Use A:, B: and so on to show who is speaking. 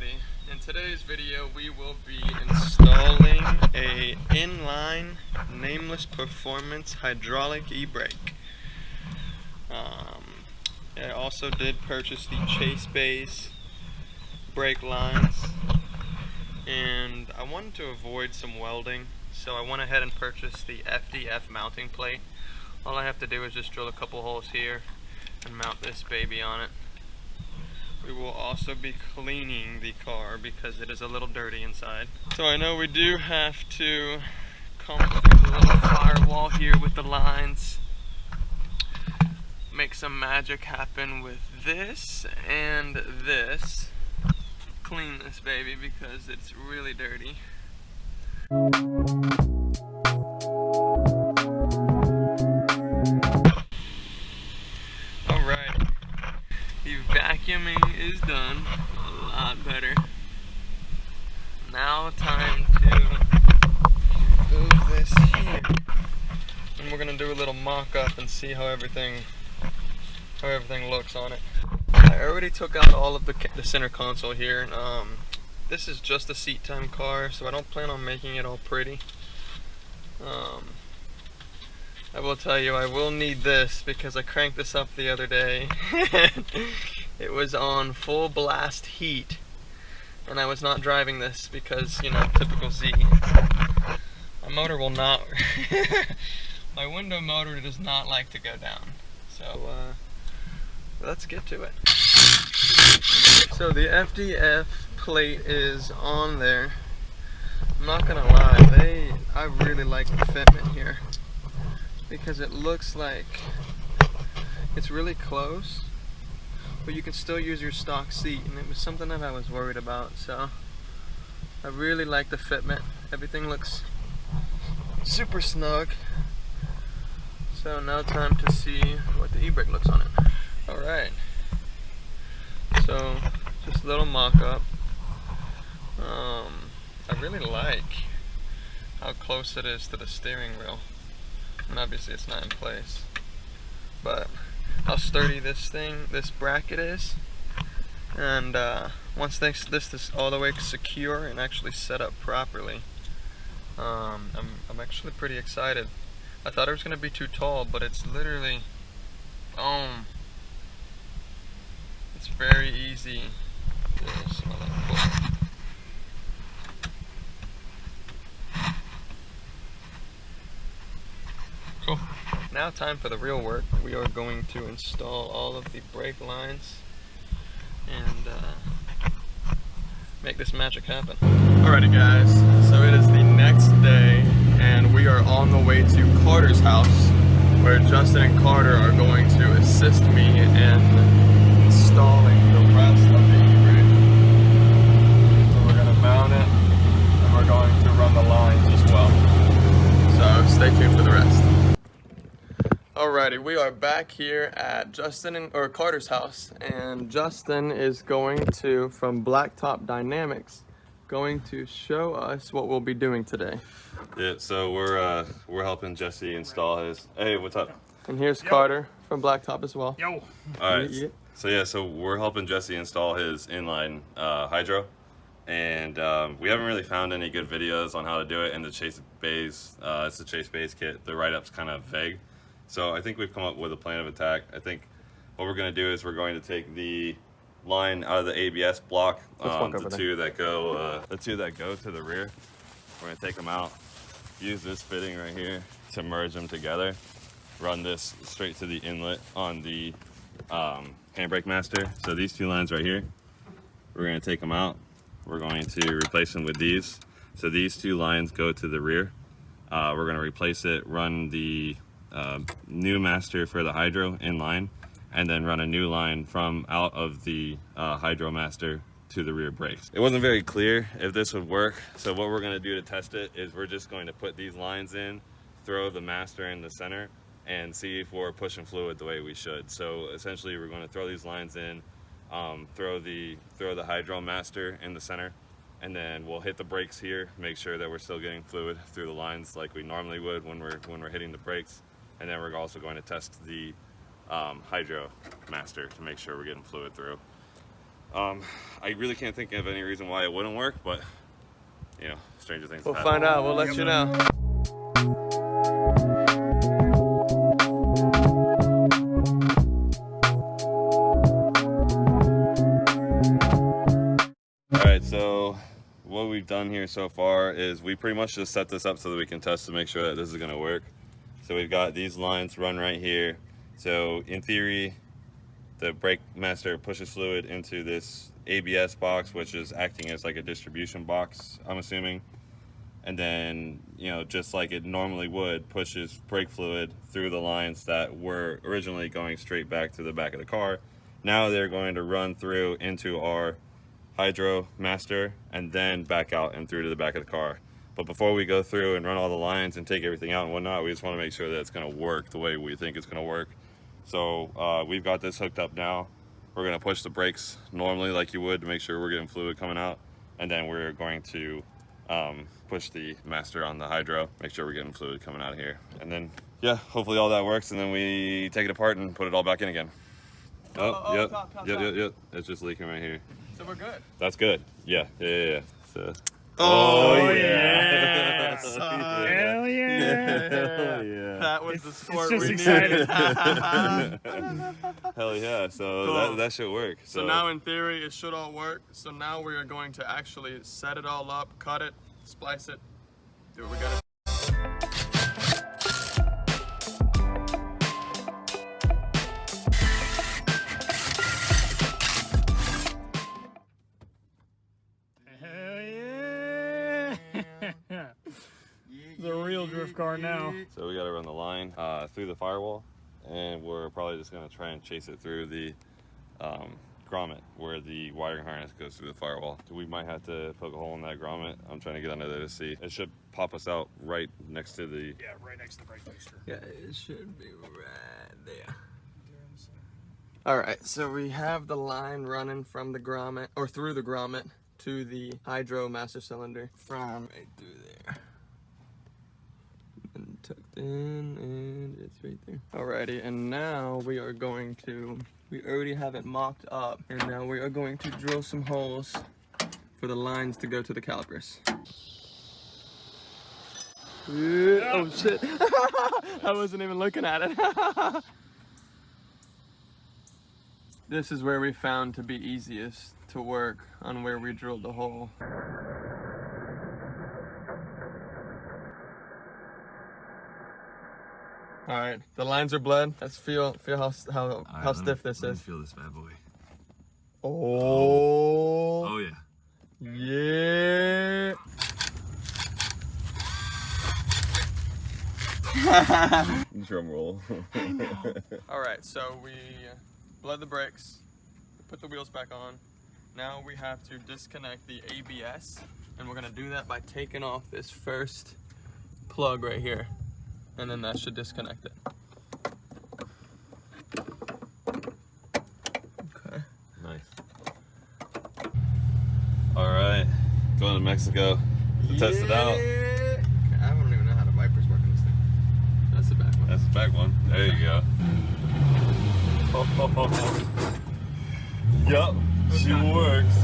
A: everybody. In today's video we will be installing a inline nameless performance hydraulic e-brake. I also did purchase the Chase base brake lines, and I wanted to avoid some welding, so I went ahead and purchased the FDF mounting plate. All I have to do is just drill a couple holes here and mount this baby on it. We will also be cleaning the car because it is a little dirty inside. So I know we do have to come through the little firewall here with the lines. Make some magic happen with this and this. Clean this baby because it's really dirty. Alright, the vacuuming is done. A lot better. Now time to move this here. And we're gonna do a little mock-up and see how everything looks on it. I already took out all of the center console here. This is just a seat time car, so I don't plan on making it all pretty. I will tell you, I will need this because I cranked this up the other day. It was on full blast heat, and I was not driving this because, you know, typical Z. My motor will not, my window motor does not like to go down. So, let's get to it. So the FDF plate is on there. I'm not gonna lie, I really like the fitment here because it looks like it's really close, but you can still use your stock seat, and it was something that I was worried about. So I really like the fitment. Everything looks super snug. So now time to see what the e-brake looks on it. Alright, so just a little mock-up. I really like how close it is to the steering wheel, and obviously it's not in place, but how sturdy this bracket is. And once this is all the way secure and actually set up properly, I'm actually pretty excited. I thought it was going to be too tall, but it's literally, it's very easy. Cool. Now time for the real work. We are going to install all of the brake lines and make this magic happen. Alrighty guys, so it is the next day and we are on the way to Carter's house, where Justin and Carter are going to assist me in installing the rest of the e-brake. So we're going to mount it and we're going to run the lines as well. So stay tuned for the rest. Alrighty, we are back here at Carter's house, and Justin is going to, from Blacktop Dynamics, going to show us what we'll be doing today.
B: Yeah, so we're helping Jesse install his. Hey, what's up?
A: And here's Carter from Blacktop as well.
C: Yo.
B: All right. So we're helping Jesse install his inline hydro, and we haven't really found any good videos on how to do it in the Chase base. It's the Chase base kit. The write-up's kind of vague, so I think we've come up with a plan of attack. I think what we're going to do is we're going to take the line out of the ABS block, the two that go to the rear. We're going to take them out, use this fitting right here to merge them together, run this straight to the inlet on the handbrake master. So these two lines right here, we're going to take them out. We're going to replace them with these. So these two lines go to the rear. We're going to replace it, run the new master for the hydro in line, and then run a new line from out of the hydro master to the rear brakes. It wasn't very clear if this would work, so what we're going to do to test it is we're just going to put these lines in, throw the master in the center, and see if we're pushing fluid the way we should. So essentially we're going to throw these lines in, throw the hydro master in the center, and then we'll hit the brakes here, make sure that we're still getting fluid through the lines like we normally would when we're hitting the brakes. And then we're also going to test the hydro master to make sure we're getting fluid through. I really can't think of any reason why it wouldn't work, but you know, stranger things
A: We'll
B: happen.
A: find out. We'll let you know.
B: Alright, so what we've done here so far is we pretty much just set this up so that we can test to make sure that this is going to work. So we've got these lines run right here. So in theory, the brake master pushes fluid into this ABS box, which is acting as like a distribution box, I'm assuming. And then, you know, just like it normally would, pushes brake fluid through the lines that were originally going straight back to the back of the car. Now they're going to run through into our hydro master and then back out and through to the back of the car. But before we go through and run all the lines and take everything out and whatnot, we just want to make sure that it's going to work the way we think it's going to work. So we've got this hooked up now. We're going to push the brakes normally like you would to make sure we're getting fluid coming out, and then we're going to push the master on the hydro, make sure we're getting fluid coming out of here, and then yeah, hopefully all that works, and then we take it apart and put it all back in again. Yep.
A: Top.
B: Yep. It's just leaking right here.
A: So we're good.
B: That's good. Yeah. So,
A: oh
B: yeah.
C: Hell yeah.
B: Hell yeah.
A: That was the sport
C: It's
A: we
C: just
A: needed.
C: exciting.
B: Hell yeah. So
A: Cool.
B: that should work.
A: So now in theory it should all work. So now we are going to actually set it all up, cut it, splice it, do what we gotta.
C: Hell yeah. It's a real drift car now.
B: So we got to run the line through the firewall, and we're probably just going to try and chase it through the grommet where the wiring harness goes through the firewall. We might have to poke a hole in that grommet. I'm trying to get under there to see. It should pop us out right next to the...
C: Yeah, right next to the brake fixture.
A: Yeah, it should be right there. All right, so we have the line running from the grommet, or through the grommet, to the hydro master cylinder from right through there. And tucked in, and it's right there. Alrighty, and now we are going to, we already have it mocked up, and now we are going to drill some holes for the lines to go to the calipers. Oh shit, I wasn't even looking at it. This is where we found to be easiest to work on where we drilled the hole. All right, the lines are bled. Let's feel how stiff this is.
B: Feel this bad boy.
A: Oh.
B: Oh yeah.
A: Yeah.
B: Drum roll.
A: All right, so we bled the brakes, put the wheels back on. Now we have to disconnect the ABS, and we're gonna do that by taking off this first plug right here, and then that should disconnect it. Okay.
B: Nice. All right, going to Mexico to test it out.
A: I don't even know how the wipers work on this thing. That's the back one.
B: That's the back one. There you go. Yup, she works.